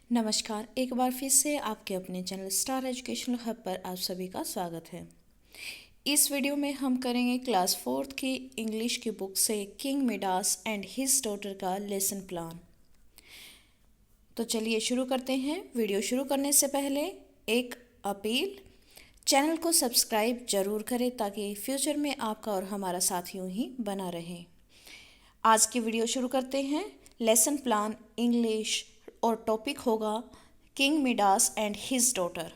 नमस्कार, एक बार फिर से आपके अपने चैनल स्टार एजुकेशनल हब पर आप सभी का स्वागत है। इस वीडियो में हम करेंगे क्लास 4th की इंग्लिश की बुक से king Midas and his daughter का लेसन प्लान। तो चलिए शुरू करते हैं। वीडियो शुरू करने से पहले एक अपील, चैनल को सब्सक्राइब जरूर करें ताकि फ्यूचर में आपका और हमारा साथ यूं ही बना रहे। आज की वीडियो शुरू करते हैं। लेसन प्लान इंग्लिश और टॉपिक होगा king Midas and his daughter.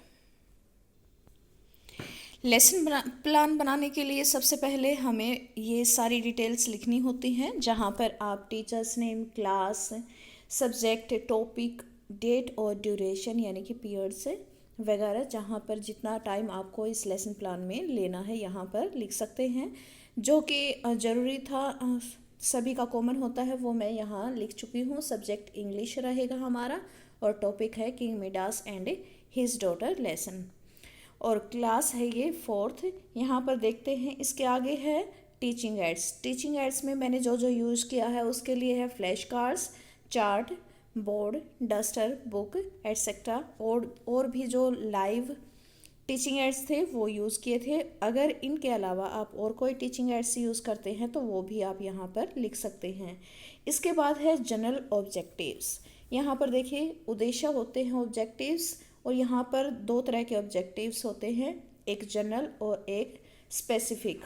Lesson plan बनाने के लिए सबसे पहले हमें ये सारी डिटेल्स लिखनी होती हैं, जहाँ पर आप teachers name, class, subject, topic, date और ड्यूरेशन यानी कि पीरियड्स वगैरह, जहाँ पर जितना टाइम आपको इस लेसन प्लान में लेना है यहाँ पर लिख सकते हैं। जो कि ज़रूरी था, सभी का कॉमन होता है, वो मैं यहाँ लिख चुकी हूँ। सब्जेक्ट इंग्लिश रहेगा हमारा और टॉपिक है king Midas and his daughter lesson, और क्लास है ये 4th। यहाँ पर देखते हैं इसके आगे है टीचिंग एड्स। टीचिंग एड्स में मैंने जो जो यूज़ किया है उसके लिए है flash cards, chart, board, duster, book etcetera, और भी जो लाइव टीचिंग एड्स थे वो यूज़ किए थे। अगर इनके अलावा आप और कोई टीचिंग एड्स यूज़ करते हैं तो वो भी आप यहाँ पर लिख सकते हैं। इसके बाद है जनरल ऑब्जेक्टिव्स। यहाँ पर देखिए उद्देश्य होते हैं ऑब्जेक्टिव्स, और यहाँ पर दो तरह के ऑब्जेक्टिव्स होते हैं, एक जनरल और एक स्पेसिफिक।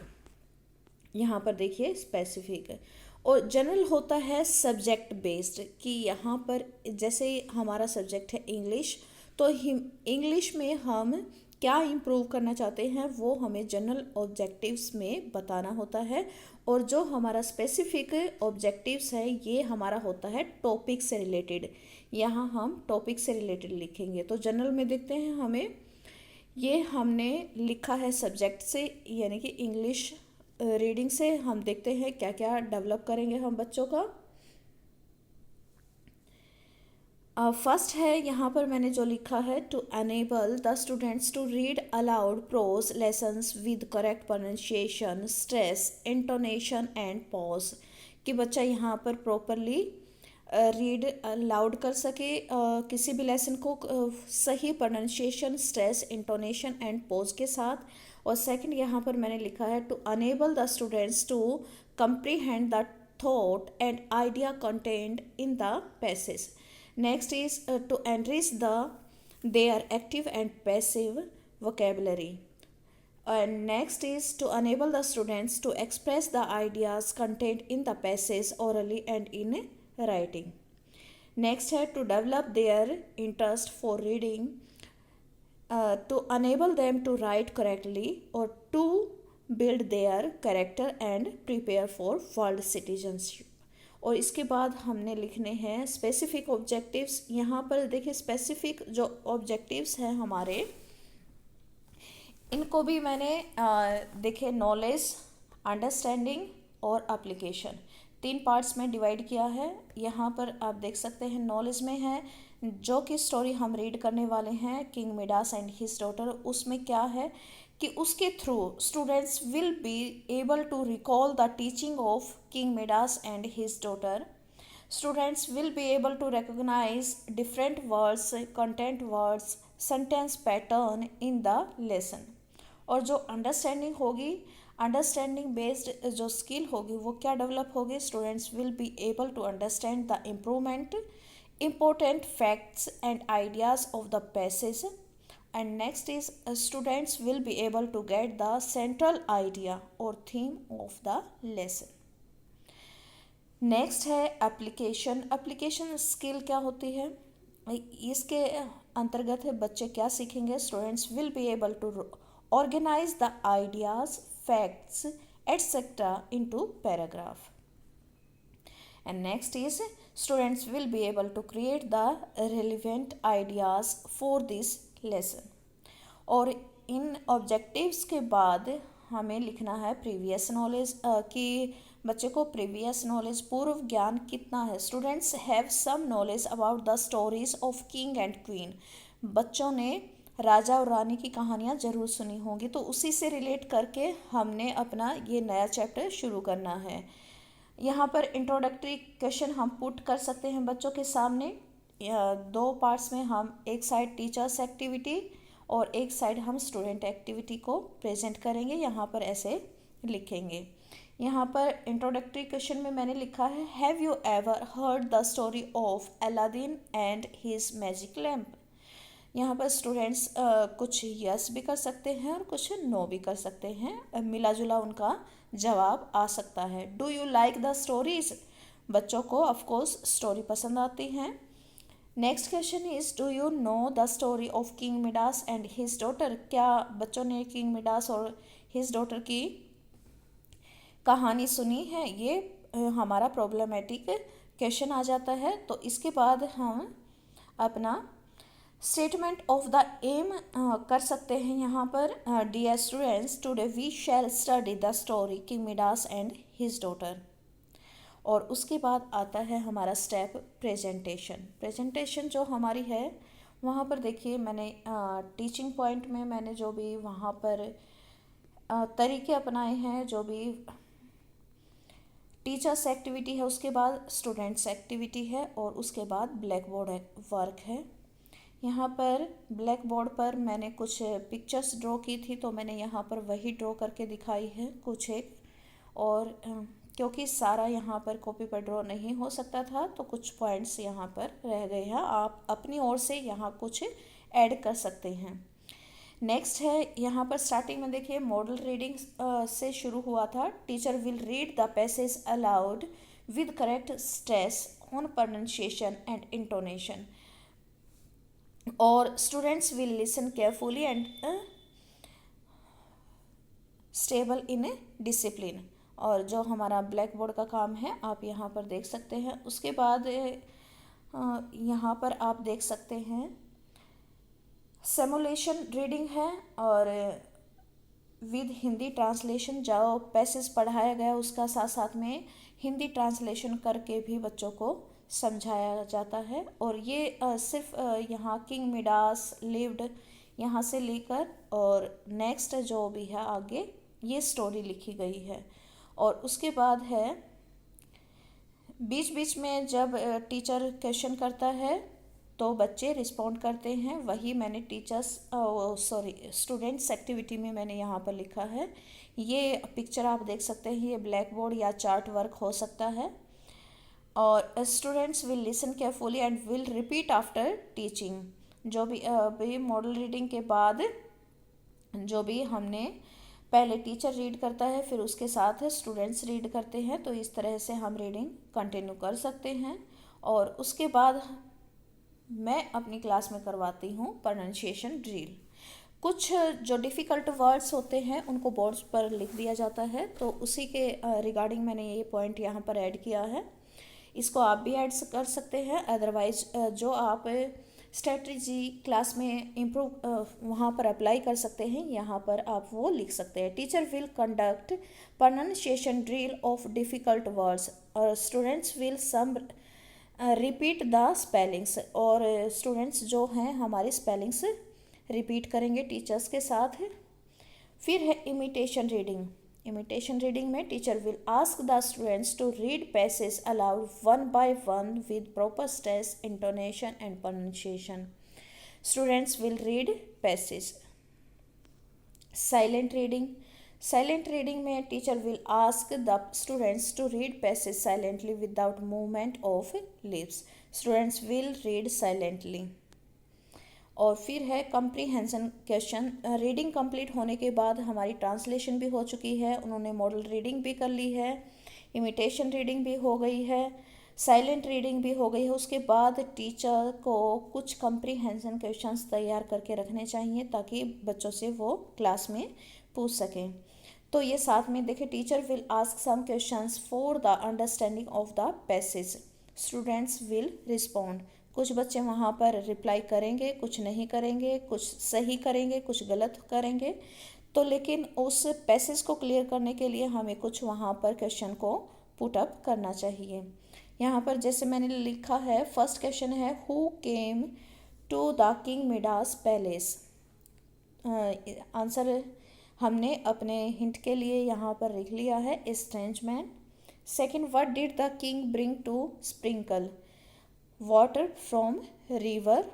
यहाँ पर देखिए स्पेसिफिक और जनरल होता है सब्जेक्ट बेस्ड, कि यहाँ पर जैसे हमारा सब्जेक्ट है इंग्लिश, तो इंग्लिश में हम क्या इम्प्रूव करना चाहते हैं वो हमें जनरल ऑब्जेक्टिव्स में बताना होता है। और जो हमारा स्पेसिफिक ऑब्जेक्टिव्स है ये हमारा होता है टॉपिक से रिलेटेड। यहाँ हम टॉपिक से रिलेटेड लिखेंगे। तो जनरल में देखते हैं हमें, ये हमने लिखा है सब्जेक्ट से यानी कि इंग्लिश रीडिंग से। हम देखते हैं क्या क्या डेवलप करेंगे हम बच्चों का। फर्स्ट है यहाँ पर मैंने जो लिखा है, to enable the students to read aloud prose lessons with correct pronunciation, stress, intonation and pause, कि बच्चा यहाँ पर प्रॉपरली रीड लाउड कर सके किसी भी लेसन को सही pronunciation, stress, intonation and pause के साथ। और सेकंड यहाँ पर मैंने लिखा है, to enable the students to comprehend the thought and idea contained in the passage. Next is to enrich their active and passive vocabulary. And next is to enable the students to express the ideas contained in the passage orally and in writing. Next है to develop their interest for reading, to enable them to write correctly, or to build their character and prepare for world citizenship. और इसके बाद हमने लिखने हैं specific objectives. यहाँ पर देखिए स्पेसिफिक जो ऑब्जेक्टिव्स हैं हमारे, इनको भी मैंने देखे नॉलेज, अंडरस्टैंडिंग और एप्लीकेशन, 3 पार्ट्स में डिवाइड किया है। यहाँ पर आप देख सकते हैं नॉलेज में है जो कि स्टोरी हम रीड करने वाले हैं King Midas and his daughter, उसमें क्या है कि उसके through students will be able to recall the teaching of King Midas and his daughter. Students will be able to recognise different words, content words, sentence pattern in the lesson. और जो understanding होगी, understanding based जो skill होगी वो क्या develop होगी, students will be able to understand the improvement, important facts and ideas of the passage. And next is students will be able to get the central idea or theme of the lesson. Next है application. Application skill क्या होती है, इसके अंतर्गत है बच्चे क्या सीखेंगे, students will be able to organise the ideas, facts et cetera into paragraph. And next is students will be able to create the relevant ideas for this lesson. और इन ऑब्जेक्टिव्स के बाद हमें लिखना है प्रीवियस नॉलेज, कि बच्चे को प्रीवियस नॉलेज, पूर्व ज्ञान कितना है। Students have some knowledge about the stories of king and queen. बच्चों ने राजा और रानी की कहानियाँ जरूर सुनी होंगी, तो उसी से रिलेट करके हमने अपना ये नया चैप्टर शुरू करना है। यहाँ पर इंट्रोडक्टरी क्वेश्चन हम पुट कर सकते हैं बच्चों के सामने, दो पार्ट्स में हम एक साइड टीचर्स एक्टिविटी और एक साइड हम स्टूडेंट एक्टिविटी को प्रेजेंट करेंगे। यहाँ पर ऐसे लिखेंगे। यहाँ पर इंट्रोडक्टरी क्वेश्चन में मैंने लिखा है, have you ever heard the story of Aladdin and his magic lamp. यहाँ पर स्टूडेंट्स कुछ यस भी कर सकते हैं और कुछ नो भी कर सकते हैं, मिला जुला उनका जवाब आ सकता है। Do you like the stories. बच्चों को ऑफ कोर्स स्टोरी पसंद आती हैं। Next question is, do you know the story of King Midas and his daughter. क्या बच्चों ने किंग मिडास और हिज डॉटर की कहानी सुनी है। ये हमारा प्रॉब्लमेटिक क्वेश्चन आ जाता है। तो इसके बाद हम अपना स्टेटमेंट ऑफ द एम कर सकते हैं। यहाँ पर dear students, today we shall study the story king Midas and his daughter. और उसके बाद आता है हमारा स्टेप प्रेजेंटेशन। प्रेजेंटेशन जो हमारी है वहाँ पर देखिए, मैंने टीचिंग पॉइंट में मैंने जो भी वहाँ पर तरीके अपनाए हैं, जो भी टीचर्स एक्टिविटी है, उसके बाद स्टूडेंट्स एक्टिविटी है और उसके बाद ब्लैक बोर्ड वर्क है। यहाँ पर ब्लैक बोर्ड पर मैंने कुछ पिक्चर्स ड्रॉ की थी, तो मैंने यहाँ पर वही ड्रॉ करके दिखाई है कुछ एक। और क्योंकि सारा यहाँ पर कॉपी पर ड्रॉ नहीं हो सकता था, तो कुछ पॉइंट्स यहाँ पर रह गए हैं। आप अपनी ओर से यहाँ कुछ ऐड कर सकते हैं। नेक्स्ट है यहाँ पर स्टार्टिंग में देखिए, मॉडल रीडिंग से शुरू हुआ था। Teacher will read the passage aloud with correct stress on pronunciation and intonation, और students will listen carefully and stable in a discipline. और जो हमारा ब्लैक बोर्ड का काम है आप यहाँ पर देख सकते हैं। उसके बाद यहाँ पर आप देख सकते हैं सिमुलेशन रीडिंग है, और विद हिंदी ट्रांसलेशन। जो पैसेज पढ़ाया गया उसका साथ साथ में हिंदी ट्रांसलेशन करके भी बच्चों को समझाया जाता है। और ये सिर्फ यहाँ किंग मिडास लिव्ड यहाँ से लेकर और नेक्स्ट जो भी है आगे ये स्टोरी लिखी गई है। और उसके बाद है बीच बीच में जब टीचर क्वेश्चन करता है तो बच्चे रिस्पॉन्ड करते हैं। वही मैंने स्टूडेंट्स एक्टिविटी में मैंने यहाँ पर लिखा है। ये पिक्चर आप देख सकते हैं, ये ब्लैक बोर्ड या चार्ट वर्क हो सकता है। और students will listen carefully and will repeat after teaching. जो भी मॉडल रीडिंग के बाद जो भी हमने पहले टीचर रीड करता है फिर उसके साथ स्टूडेंट्स रीड करते हैं, तो इस तरह से हम रीडिंग कंटिन्यू कर सकते हैं। और उसके बाद मैं अपनी क्लास में करवाती हूँ प्रोनाउंसिएशन ड्रिल। कुछ जो डिफ़िकल्ट वर्ड्स होते हैं उनको बोर्ड्स पर लिख दिया जाता है, तो उसी के रिगार्डिंग मैंने ये पॉइंट यहाँ पर ऐड किया है। इसको आप भी ऐड कर सकते हैं। अदरवाइज जो आप स्ट्रेटजी क्लास में इम्प्रूव वहाँ पर अप्लाई कर सकते हैं, यहाँ पर आप वो लिख सकते हैं। Teacher will conduct pronunciation drill of difficult words और students will some repeat the spellings. और स्टूडेंट्स जो हैं हमारे स्पेलिंग्स रिपीट करेंगे टीचर्स के साथ। फिर है इमिटेशन रीडिंग। इमिटेशन रीडिंग में teacher will ask the students to read passage aloud one by one with proper stress, intonation and pronunciation. Students will read passage. Silent reading. Silent reading में teacher will ask the students to read passage silently without movement of lips. Students will read silently. और फिर है comprehension question. Reading complete होने के बाद हमारी translation भी हो चुकी है, उन्होंने मॉडल रीडिंग भी कर ली है, इमिटेशन रीडिंग भी हो गई है, साइलेंट रीडिंग भी हो गई है। उसके बाद टीचर को कुछ कंप्रीहेंशन क्वेश्चंस तैयार करके रखने चाहिए ताकि बच्चों से वो क्लास में पूछ सकें। तो ये साथ में देखिए, teacher will ask some questions for the understanding of the passage, students will respond. कुछ बच्चे वहाँ पर रिप्लाई करेंगे, कुछ नहीं करेंगे, कुछ सही करेंगे, कुछ गलत करेंगे। तो लेकिन उस पैसेज को क्लियर करने के लिए हमें कुछ वहाँ पर क्वेश्चन को पुट अप करना चाहिए। यहाँ पर जैसे मैंने लिखा है, फर्स्ट क्वेश्चन है who came to the king Midas palace. Answer हमने अपने हिंट के लिए यहाँ पर लिख लिया है, a strange man. Second, what did the king bring to sprinkle. Water from river.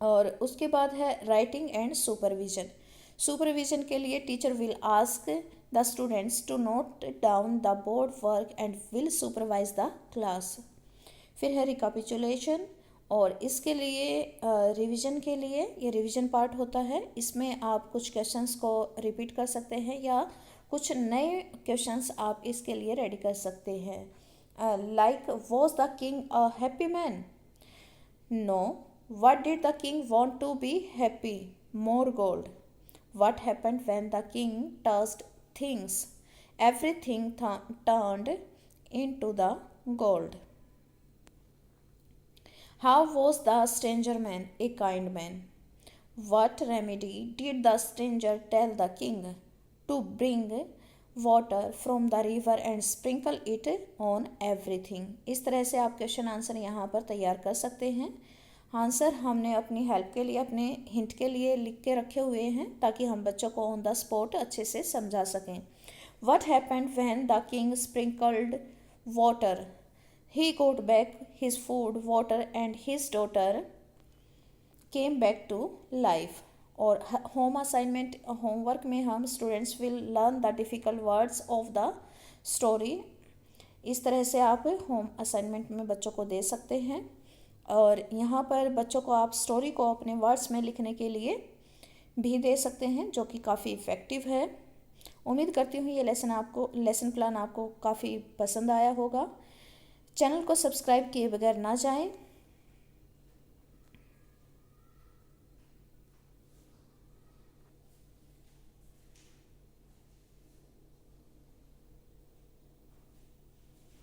और उसके बाद है राइटिंग एंड सुपरविजन। सुपरविजन के लिए teacher will ask the students to note down the board work and will supervise the class. फिर है recapitulation, और इसके लिए रिवीजन के लिए ये रिवीजन पार्ट होता है। इसमें आप कुछ क्वेश्चंस को रिपीट कर सकते हैं या कुछ नए क्वेश्चंस आप इसके लिए रेडी कर सकते हैं। Like was the king a happy man? No. What did the king want to be happy? More gold. What happened when the king touched things? Everything turned into the gold. How was the stranger man a kind man? What remedy did the stranger tell the king? To bring water from the river and sprinkle it on everything। इस तरह से आप question answer यहाँ पर तैयार कर सकते हैं। आंसर हमने अपनी हेल्प के लिए, अपने हिंट के लिए लिख के रखे हुए हैं ताकि हम बच्चों को ऑन द स्पॉट अच्छे से समझा सकें। What happened when the king sprinkled water? He got back his food, water and his daughter came back to life। और होम असाइनमेंट होमवर्क में हम students will learn the difficult words of the story. इस तरह से आप home assignment में बच्चों को दे सकते हैं। और यहाँ पर बच्चों को आप स्टोरी को अपने वर्ड्स में लिखने के लिए भी दे सकते हैं, जो कि काफ़ी इफ़ेक्टिव है। उम्मीद करती हूँ ये लेसन प्लान आपको काफ़ी पसंद आया होगा। चैनल को सब्सक्राइब किए बगैर ना जाएं।